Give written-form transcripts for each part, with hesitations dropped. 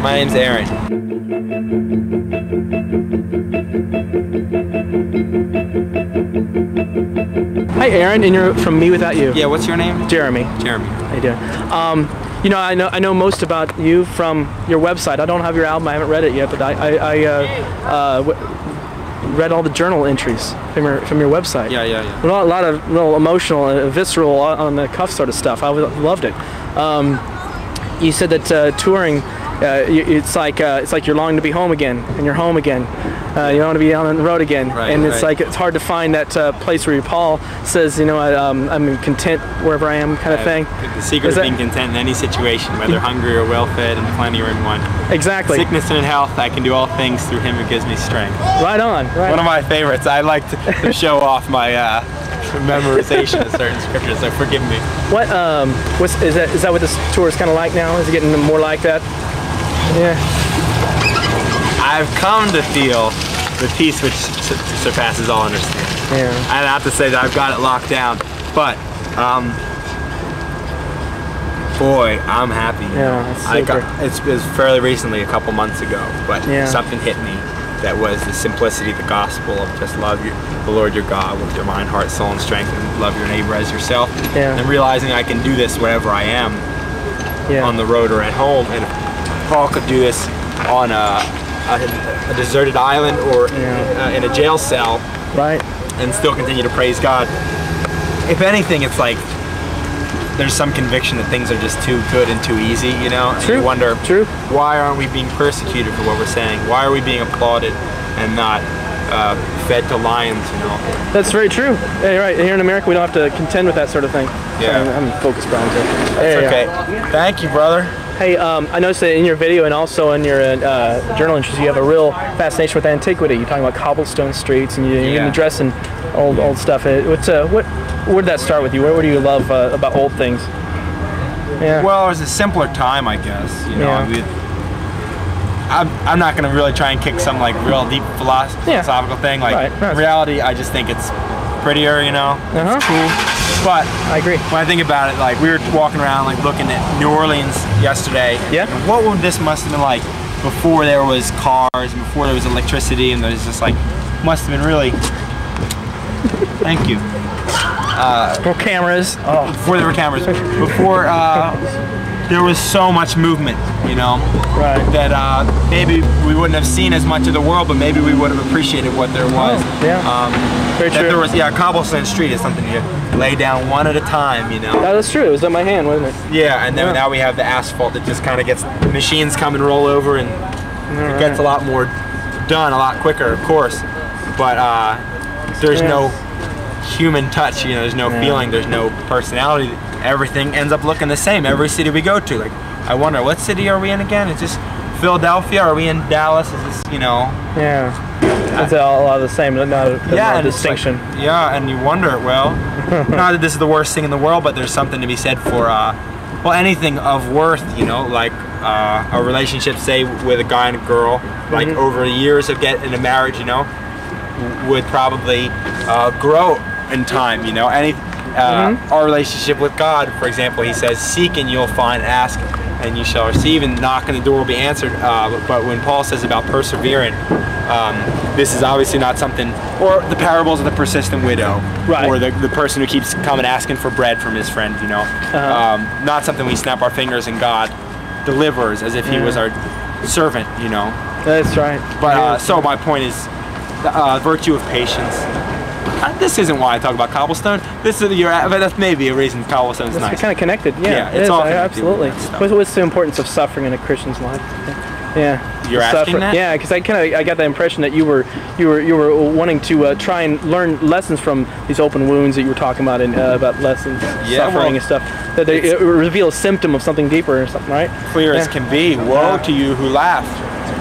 My name's Aaron. Hi Aaron, and you're from Me Without You. Yeah, what's your name? Jeremy. Jeremy. How you doing? You know, I know most about you from your website. I don't have your album. I haven't read it yet, but I read all the journal entries from your website. Yeah. A lot of real emotional, visceral, on the cuff sort of stuff. I loved it. You said that touring, it's like you're longing to be home again, and you're home again. You don't want to be on the road again, and it's like it's hard to find that place where Paul says, you know, I'm content wherever I am, kind of thing. The secret of being content in any situation, whether hungry or well-fed and plenty or in one. Exactly. Sickness and in health, I can do all things through Him who gives me strength. Right on. One of my favorites. I like to show off my memorization of certain scriptures, so forgive me. What is that what this tour is kind of like now? Is it getting more like that? Yeah. I've come to feel the peace which surpasses all understanding. Yeah. I have to say that I've got it locked down, but boy, I'm happy. Yeah, that's super. It was fairly recently, a couple months ago, but yeah. Something hit me that was the simplicity of the gospel of just love the Lord your God with your mind, heart, soul, and strength, and love your neighbor as yourself. Yeah. And realizing I can do this wherever I am, on the road or at home, and if Paul could do this on a deserted island or in a jail cell, right, and still continue to praise God. If anything, it's like there's some conviction that things are just too good and too easy, you know? True. And you wonder, True. Why aren't we being persecuted for what we're saying? Why are we being applauded and not fed to lions, you know? That's very true. Yeah, you're right. Here in America, we don't have to contend with that sort of thing. Yeah. I'm focused, Brian. That's okay. Thank you, brother. Hey, I noticed that in your video and also in your journal entries, you have a real fascination with antiquity. You're talking about cobblestone streets, and you're addressing old stuff. Where did that start with you? Where do you love about old things? Yeah. Well, it was a simpler time, I guess. You know, I'm not going to really try and kick some like real deep philosophical thing. Like in reality, I just think it's prettier, you know. It's cool. But I agree. When I think about it, like we were walking around, like looking at New Orleans yesterday. Yeah. And what would this must have been like before there was cars, and before there was electricity, and there's just like must have been really. Thank you. Before cameras. Oh. Before there were cameras. Before there was so much movement, you know. Right. That maybe we wouldn't have seen as much of the world, but maybe we would have appreciated what there was. Oh, yeah. Very true. There was, cobblestone street is something you lay down one at a time, you know. Oh, that's true. It was in my hand, wasn't it? Yeah, and then now we have the asphalt that just kind of gets machines come and roll over, and it gets a lot more done a lot quicker, of course. But there's no human touch, you know. There's no feeling. There's no personality. Everything ends up looking the same every city we go to. Like, I wonder, what city are we in again? It's just Philadelphia? Are we in Dallas? Is this, you know? Yeah. It's a lot of the same, no distinction. Like, and you wonder, well, not that this is the worst thing in the world, but there's something to be said for, well, anything of worth, you know, like a relationship, say, with a guy and a girl, like over the years of getting into marriage, you know, would probably grow in time, you know. Our relationship with God, for example, he says, seek and you'll find, ask and you shall receive, and knock and the door will be answered. But when Paul says about persevering, this is obviously not something, or the parables of the persistent widow, or the person who keeps coming asking for bread from his friend, you know. Not something we snap our fingers and God delivers as if he was our servant, you know. That's right. But so my point is virtue of patience. This isn't why I talk about cobblestone. This is but that's maybe a reason cobblestone's nice. It's kind of connected. Yeah, it's all absolutely. What's the importance of suffering in a Christian's life? Yeah. You're asking that? Yeah, because I got the impression that you were wanting to try and learn lessons from these open wounds that you were talking about, and about lessons, suffering and stuff. That it reveal a symptom of something deeper or something, right? Clear as can be. Woe to you who laugh,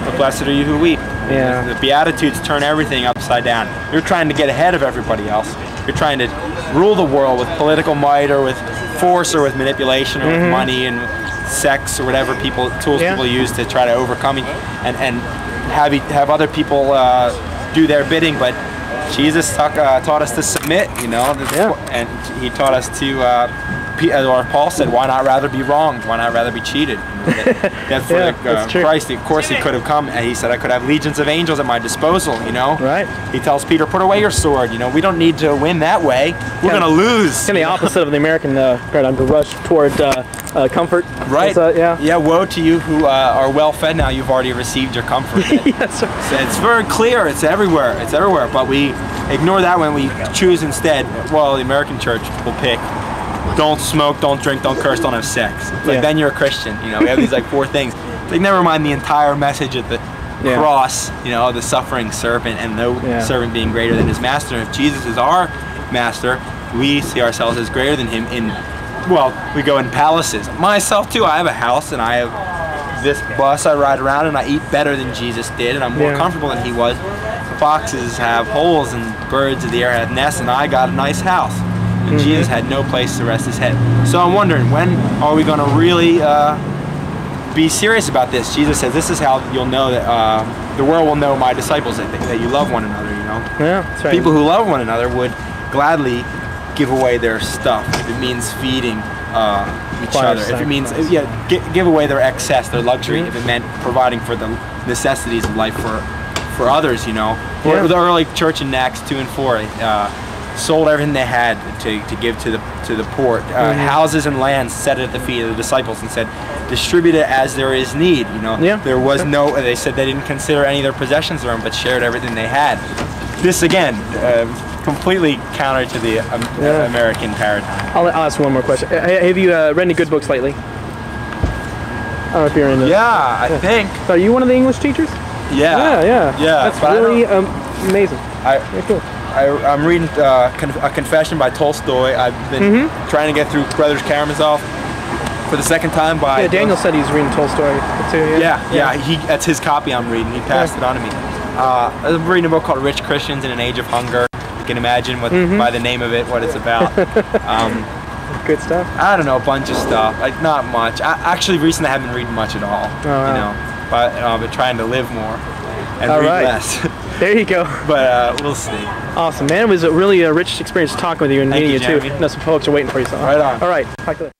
but blessed are you who weep. Yeah. The Beatitudes turn everything upside down. You're trying to get ahead of everybody else. You're trying to rule the world with political might, or with force, or with manipulation, or with money, and sex, or whatever tools people use to try to overcome you, and have other people do their bidding. But Jesus taught us to submit, you know, and he taught us to or Paul said, why not rather be wronged? Why not rather be cheated? That's for that's true. Christ, of course, he could have come, and he said, I could have legions of angels at my disposal, you know? Right. He tells Peter, put away your sword, you know? We don't need to win that way. We're going to lose. Kind of the opposite of the American paradigm, to rush toward comfort. Right. Yeah. Yeah, woe to you who are well fed now. You've already received your comfort. Yes, sir. So it's very clear. It's everywhere. It's everywhere. But we ignore that when we choose instead. Well, the American church will pick, don't smoke, don't drink, don't curse, don't have sex. It's like, then you're a Christian. You know, we have these like 4 things. It's like, never mind the entire message of the cross, you know, the suffering servant, and no servant being greater than his master. If Jesus is our master, we see ourselves as greater than him in, well, we go in palaces. Myself too, I have a house, and I have this bus I ride around, and I eat better than Jesus did, and I'm more comfortable than he was. Foxes have holes, and birds of the air have nests, and I got a nice house. And Jesus had no place to rest his head. So I'm wondering, when are we going to really be serious about this? Jesus says, this is how you'll know that the world will know my disciples, that you love one another, you know? Yeah, that's right. People who love one another would gladly give away their stuff if it means feeding each other. If it means, give away their excess, their luxury, if it meant providing for the necessities of life for others, you know? Or the early church in Acts 2 and 4, sold everything they had to give to the poor. Houses and lands set it at the feet of the disciples and said, distribute it as there is need. You know, there was no. They said they didn't consider any of their possessions to them, but shared everything they had. This again, completely counter to the American paradigm. I'll ask one more question. Have you read any good books lately? I don't know if you're into. Yeah, I think. So are you one of the English teachers? Yeah. That's really amazing. Very cool. I'm reading A Confession by Tolstoy. I've been trying to get through Brothers Karamazov for the second time by... Yeah, Daniel said he's reading Tolstoy too. That's his copy I'm reading. He passed it on to me. I'm reading a book called Rich Christians in an Age of Hunger. You can imagine by the name of it what it's about. Good stuff. I don't know, a bunch of stuff. Like, not much. Actually, recently I haven't been reading much at all. You know, but I've been trying to live more and read less. There you go. But we'll see. Awesome, man. It was a really rich experience talking with you and meeting you too. Jeremy. I know some folks are waiting for you. So. Right on. All right. Talk to you later.